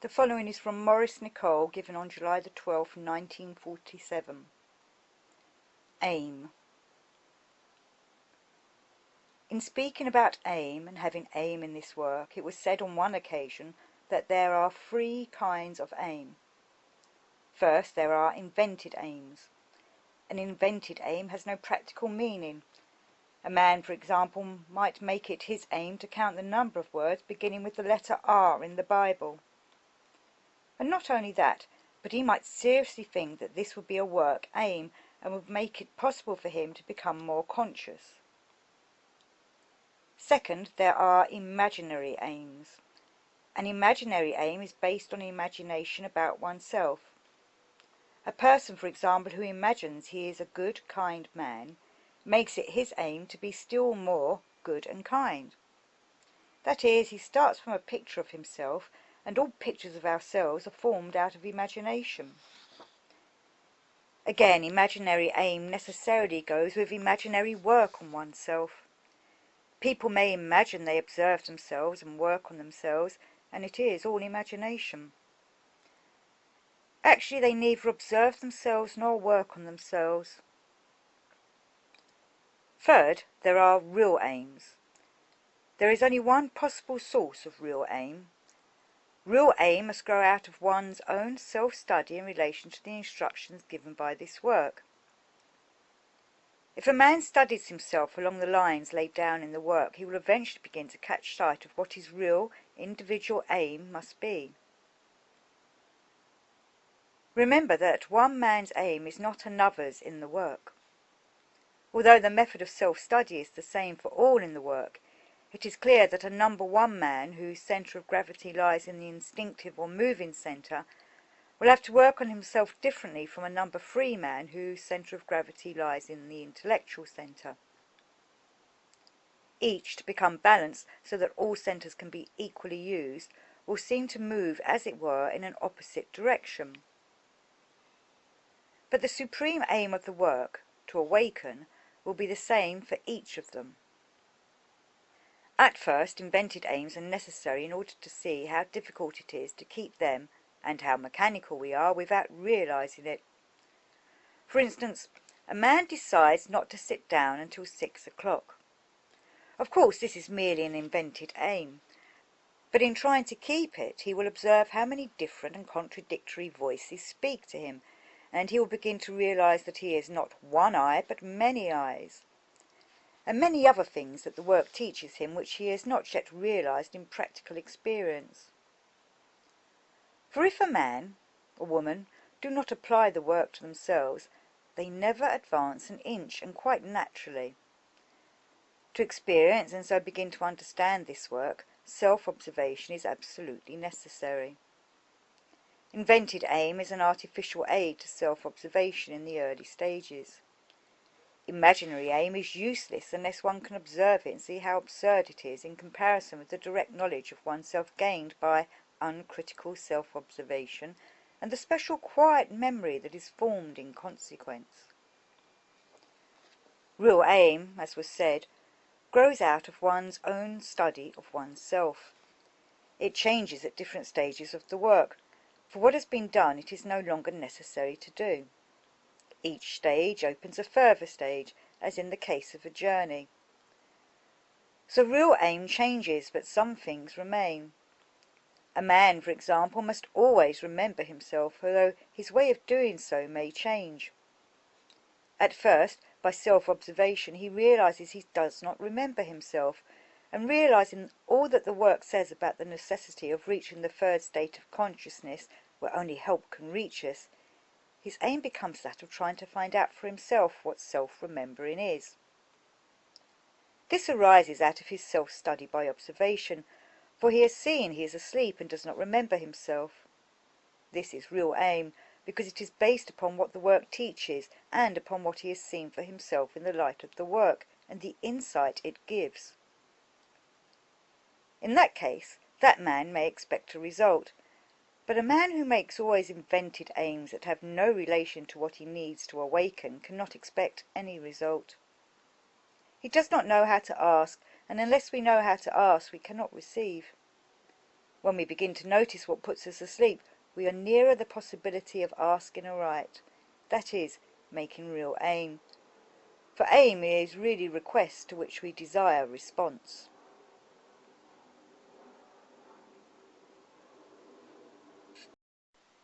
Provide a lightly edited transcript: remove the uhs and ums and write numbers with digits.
The following is from Maurice Nicoll, given on July the 12th, 1947. Aim. In speaking about aim and having aim in this work, it was said on one occasion that there are 3 kinds of aim. First, there are invented aims. An invented aim has no practical meaning. A man, for example, might make it his aim to count the number of words beginning with the letter R in the Bible. And not only that, but he might seriously think that this would be a work aim and would make it possible for him to become more conscious. Second, there are imaginary aims. An imaginary aim is based on imagination about oneself. A person, for example, who imagines he is a good, kind man, makes it his aim to be still more good and kind. That is, he starts from a picture of himself, and all pictures of ourselves are formed out of imagination. Again, imaginary aim necessarily goes with imaginary work on oneself. People may imagine they observe themselves and work on themselves, and it is all imagination. Actually, they neither observe themselves nor work on themselves. Third, there are real aims. There is only one possible source of real aim. Real aim must grow out of one's own self-study in relation to the instructions given by this work. If a man studies himself along the lines laid down in the work, he will eventually begin to catch sight of what his real, individual aim must be. Remember that one man's aim is not another's in the work. Although the method of self-study is the same for all in the work, it is clear that a number 1 man, whose centre of gravity lies in the instinctive or moving centre, will have to work on himself differently from a number 3 man, whose centre of gravity lies in the intellectual centre. Each, to become balanced so that all centres can be equally used, will seem to move, as it were, in an opposite direction. But the supreme aim of the work, to awaken, will be the same for each of them. At first, invented aims are necessary in order to see how difficult it is to keep them, and how mechanical we are, without realizing it. For instance, a man decides not to sit down until 6 o'clock. Of course, this is merely an invented aim, but in trying to keep it, he will observe how many different and contradictory voices speak to him, and he will begin to realize that he is not one eye, but many eyes, and many other things that the work teaches him which he has not yet realized in practical experience. For if a man or woman do not apply the work to themselves, they never advance an inch, and quite naturally. To experience and so begin to understand this work, self-observation is absolutely necessary. Invented aim is an artificial aid to self-observation in the early stages. Imaginary aim is useless unless one can observe it and see how absurd it is in comparison with the direct knowledge of oneself gained by uncritical self-observation and the special quiet memory that is formed in consequence. Real aim, as was said, grows out of one's own study of oneself. It changes at different stages of the work. For what has been done it is no longer necessary to do. Each stage opens a further stage, as in the case of a journey. So real aim changes, but some things remain. A man, for example, must always remember himself, although his way of doing so may change. At first, by self-observation, he realizes he does not remember himself, and realizing all that the work says about the necessity of reaching the 3rd state of consciousness, where only help can reach us, his aim becomes that of trying to find out for himself what self-remembering is. This arises out of his self-study by observation, for he has seen he is asleep and does not remember himself. This is real aim, because it is based upon what the work teaches and upon what he has seen for himself in the light of the work and the insight it gives. In that case, that man may expect a result, but a man who makes always invented aims that have no relation to what he needs to awaken cannot expect any result. He does not know how to ask, and unless we know how to ask, we cannot receive. When we begin to notice what puts us asleep, we are nearer the possibility of asking aright, that is, making real aim. For aim is really request to which we desire response.